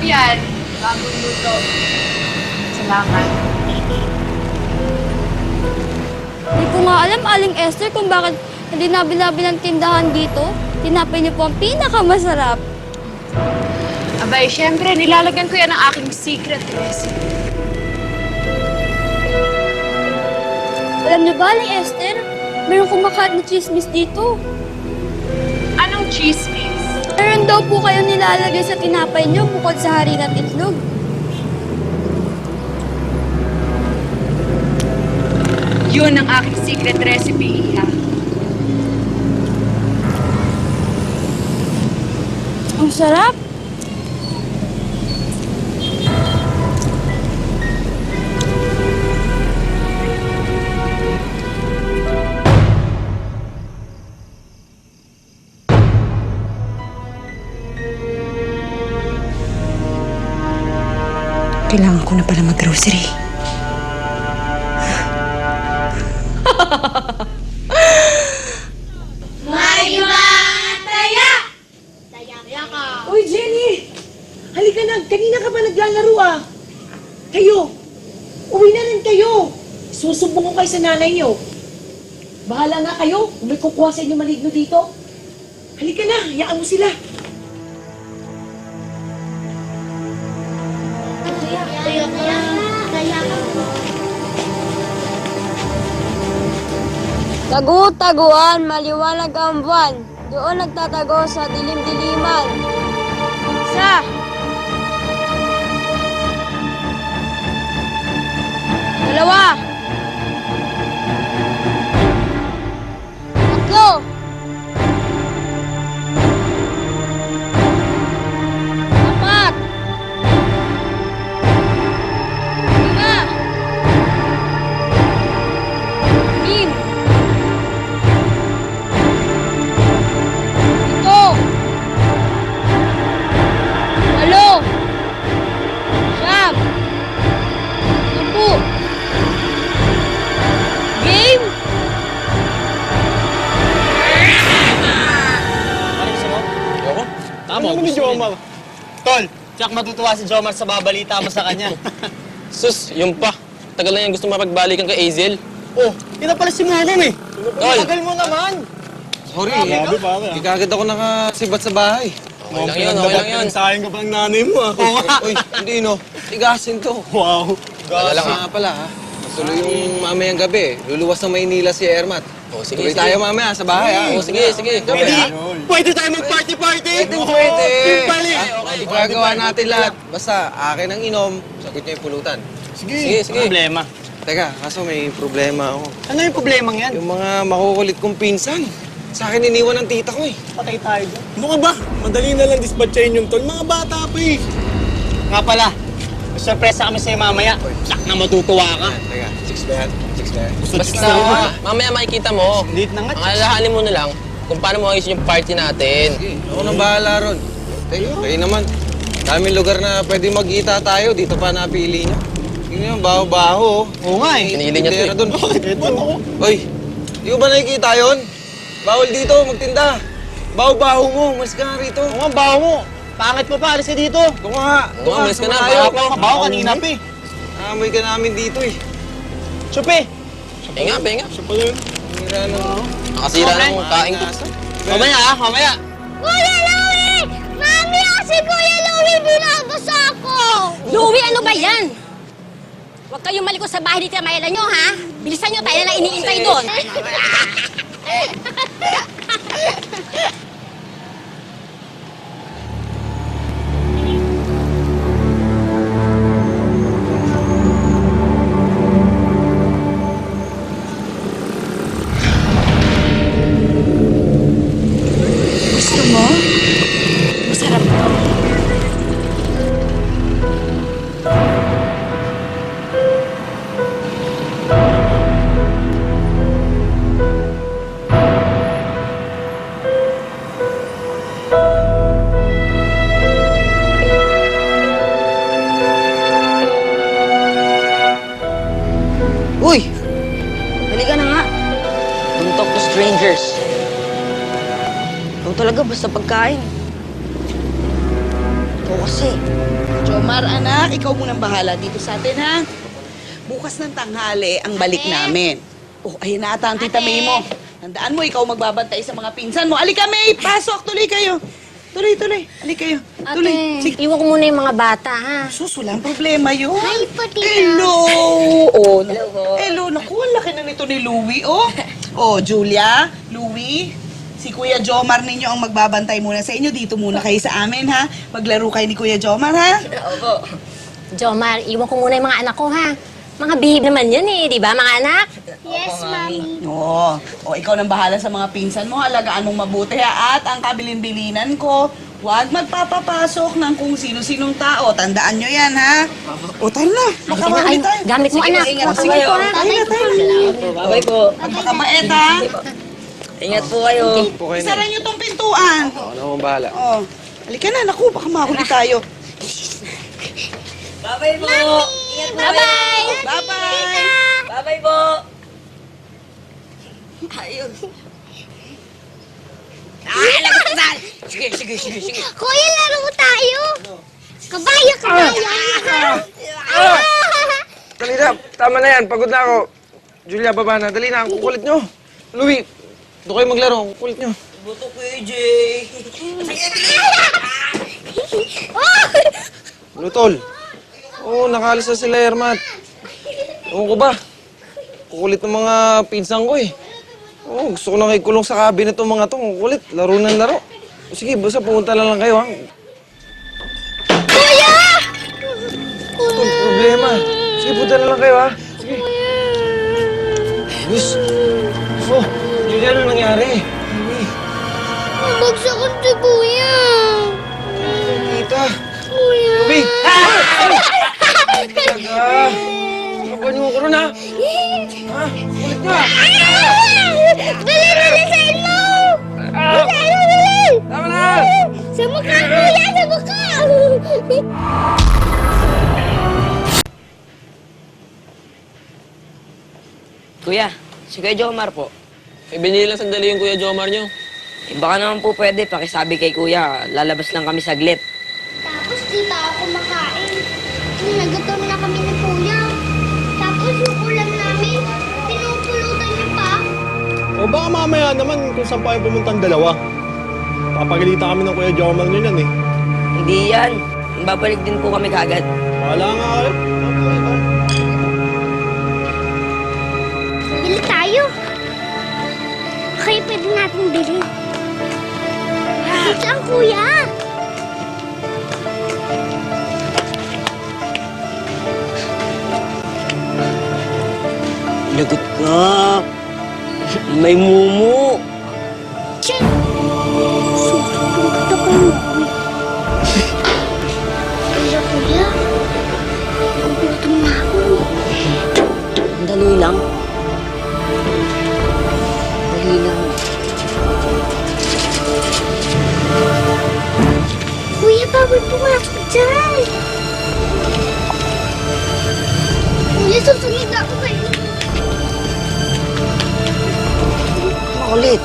yan. Bagong luto. Salamat. Hindi ko nga alam, Aling Esther, kung bakit hindi nabilabi ng tindahan dito. Tinapay niyo po ang pinakamasarap. Abay, syempre, nilalagyan ko yan ng aking secret recipe. Alam niyo ba, Aling Esther, mayroong kumakalat na chismis dito. Anong chismis? Meron daw po kayo nilalagay sa tinapay niyo bukod sa harina at itlog. Yun ang aking secret recipe, Iha. Ang sarap! Kailangan ko na pala mag-grocery. Uy, Jenny! Halika na, kanina ka pa naglalaro ah. Kayo, uwi na rin kayo. Susumbong ko kayo sa nanay niyo. Bahala na kayo kung may kukuha sa inyo maligno dito. Halika na, hayaan mo sila. Tagu-taguan, maliwanag ang buwan. Doon nagtatago sa dilim-diliman. Isa. Dalawa. Tatlo. Apat. Lima. Lim. Ito. Walo. Siyam. Sampu. Game. Ano gusto mo? Ayoko. Tama, ano gusto mo. Tol, tsak matutuwa si Jomar sa babalita mo sa kanya. Sus, yun pa. Tagal na yan gusto mapagbalikan kay Azel. Oh, yun na pala si Mugong eh. Tol. Tagal mo naman. Sorry, hindi ka agad ako nakasibat sa bahay. Okay lang yun, okay lang yun. Sayang ka pa ng nanay mo ah. Oo nga. Uy, hindi no. Tigasin to. Wow. Wala lang Nga pala ha. Tuloy yung mamayang gabi. Luluwas ng Maynila si Ermat. Oh, sige, Tuloy sige. tayo mamaya sa bahay ha. Oo, sige, sige. Gabi Pwede, ha. pwede tayo mag-party-party. Pwede. Balik. Gagawa natin lahat. Basta akin ang inom, sagot niya yung pulutan. Sige, sige. Problema. Teka, kaso may problema ako. Ano yung problemang yan? Yung mga makukulit kong pinsan. Sa akin iniwan ng tita ko eh. Patay tayo dyan. Ano ka ba? Madali na lang dispatchayin yung tol. Mga bata pa eh. Nga pala, may sorpresa kami sa'yo mamaya. Sak na matutuwa ka. Teka, 6 ba yan? 6 ba yan? Basta, mamaya makikita mo. Late na nga. Ang alalahanin mo na lang kung paano mo ayusin yung party natin. Sige, ako nang bahala ron. Kayo naman. Daming lugar na pwede magkita tayo. Dito pa napili niyo. Tingnan yung baho-baho. Oo nga eh. Pinili niya to eh. Doon. Ito. Oy, di ko ba nakikita yun? Bawal dito, magtinda. Baho-baho mo, umalis ka nga rito. Oo nga, baho mo. Pangit mo pa, alis ka dito. Ito nga. Oo nga, umalis ka na, tayo. baho pa. Baho kanina pa eh. Naamoy ka namin dito eh. Chupi. Penga, penga. Siya pala yun. Hira ng... Nakasira ng kain ko. Mamaya ah, mamaya. Kuya Louie! Mami, si Kuya Louie binabasa ako! Louie, ano ba yan? Huwag kayong malikot sa bahay ni Tia Mayela nyo, ha? Bilisan nyo, tayo na lang iniintay doon. Gusto mo? Masarap to. Uy! Halika na nga. Don't talk to strangers. Ikaw talaga basta pagkain. Ikaw kasi. Jomar, anak, ikaw munang bahala dito sa atin, ha? Bukas ng tanghali ang balik namin. Oh, ayun na ata ang tita May mo. Tandaan mo, ikaw magbabantay sa mga pinsan mo. Alika, May! Pasok! Tuloy kayo! Tuloy, tuloy. Alika kayo. Tuloy. Sige. Iwan ko muna yung mga bata, ha? Sus, walang problema yun. Hi po, tita. Hello! Oh, hello, naku, ang laki na nito ni Louie, oh. Oh, Julia, Louie, si Kuya Jomar ninyo ang magbabantay muna sa inyo. Dito muna kayo sa amin, ha? Maglaro kayo ni Kuya Jomar, ha? Jomar, iwan ko muna yung mga anak ko, ha? Mga bihib naman yan eh, di ba, mga anak? Yes, Mami. Oo. O, ikaw nang bahala sa mga pinsan mo. Alagaan mong mabuti, ha? At ang kabilin-bilinan ko, huwag magpapapasok ng kung sino-sinong tao. Tandaan nyo yan, ha? O, tayo na. Makawali tayo. Gamit mo, anak. Ingat po Sige kayo. po, ha? Tayo na, tayo na. Bye-bye po. Magpakabait, ha? Ingat po kayo. Po kayo na. Isara nyo tong pintuan. Ako na akong bahala. Oh. Halika na, naku, baka mahuli tayo. Bye-bye po. Ingat po kayo. Bye-bye! Bye-bye po. Ayun. Lagot na! Sige, sige, sige, sige. Kuya, laro tayo. Kabaya, kabaya. Dali na, tama na yan. Pagod na ako. Julia, baba na. Dali na, ang kukulit nyo. Louie, doon kayo maglaro. Ang kukulit nyo. Buto ko AJ. Lutol. Oo, nakaalis na sila, Ermat. Ewan ko ba? Kukulit ng mga pinsan ko eh. Oo, gusto ko lang ikulong sa cabinet ng mga to. Kukulit, laro ng laro. O, sige, basta pumunta lang kayo, ha? Kuya! Ito, problema. Sige, punta na lang kayo, ha? Sige. Bus. Oh, Julia, ano nangyari? Nabagsakan si Kuya. Tita. Kuya. Louie! Talaga. Kapan mo ko ron, ha? Ha? Kulit nyo, ha? Dali, bilisan mo! Dali! Tama na! Sa mukha, Kuya! Sa mukha! Kuya, si Kuya Jomar po. Eh, binili lang sandali yung Kuya Jomar nyo. Eh, baka naman po pwede, pakisabi kay Kuya. Lalabas lang kami saglit. Tapos di pa ako makain. Nagutom na kami ni Kuya. Tapos yung ulam namin, pinupulutan niyo pa. O baka mamaya naman kung saan pa kayo pumuntang dalawa. Papagalitan kami ng Kuya Jomar nyo yan eh. Hindi yan. Babalik din po kami kagad. Wala nga kayo. Bili tayo. Kaya pwede natin bilhin. Dito ang Kuya. Lagot ka. May mumu. Tiyan! Susunod ka pa mo. Kuya, nagutom na ako. Dali lang. Dali lang. Kuya, bawal pumasok dyan. Kuya, susunod ako kayo. Makulit.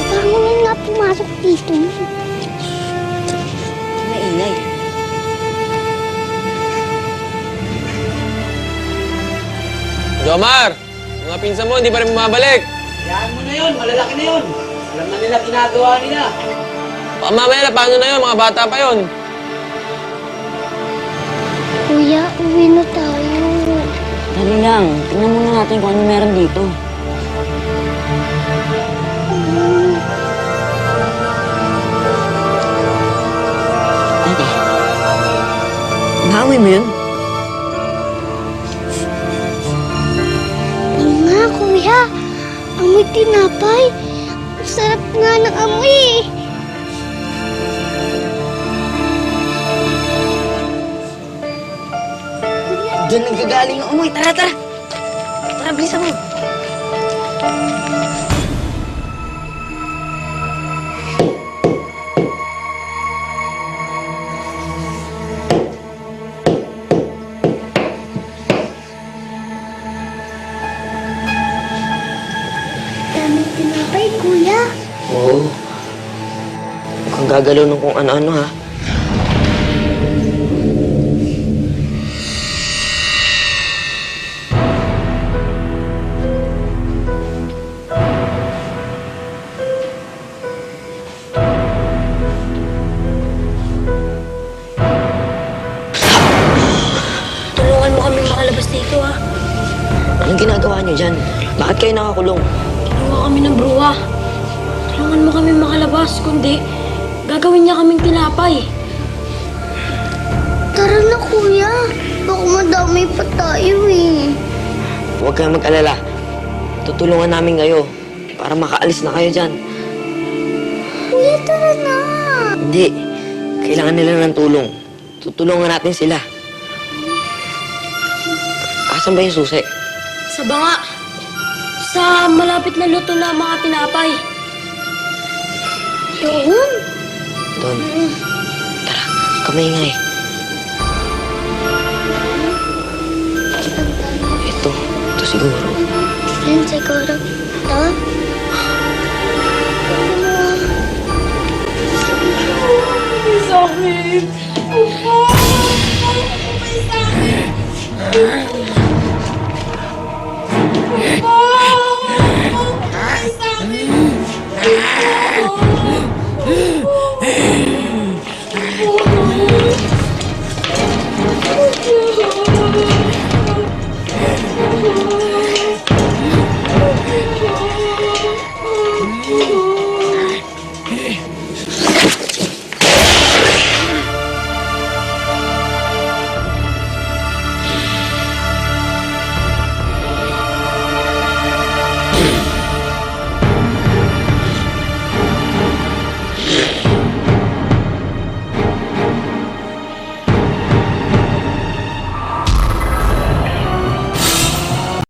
Bawal nga pumasok dito. Maingay. Jomar! Mga pinsan mo, hindi pa rin bumabalik. Hayaan mo na yun, malalaki na yun. Alam na nila ginagawa nila. Baka mamaya na, paano na yun? Mga bata pa yun. Kuya, uwi na tayo. Dali lang. Tingnan muna natin kung ano meron dito. Ate. Bawi mo yun? Oo nga, Kuya. Amoy tinapay. Ang sarap nga ng amoy eh. Diyan nanggagaling ang umoy. Tara, tara. Tara, bilisan mo. Daming tinapay, Kuya. Oo. Huwag kang gagalaw ng kung ano-ano, ha? makalabas dito, ha? Anong ginagawa niyo dyan? Bakit kayo nakakulong? Kinuha kami ng bruha. Tulungan mo kami makalabas, kundi gagawin niya kaming tinapay. Tara na, kuya. Baka madami pa tayo eh. Huwag kayong mag-alala. Tutulungan namin kayo para makaalis na kayo dyan. Kuya, tara na. Hindi. Kailangan nila ng tulong. Tutulungan natin sila. Asan ba yung susi? Sa banga. Sa malapit na luto na mga tinapay. Doon? Doon. Tara, kamay nga eh. Ito siguro. Yan siguro. Ito? May sakit. May sakit.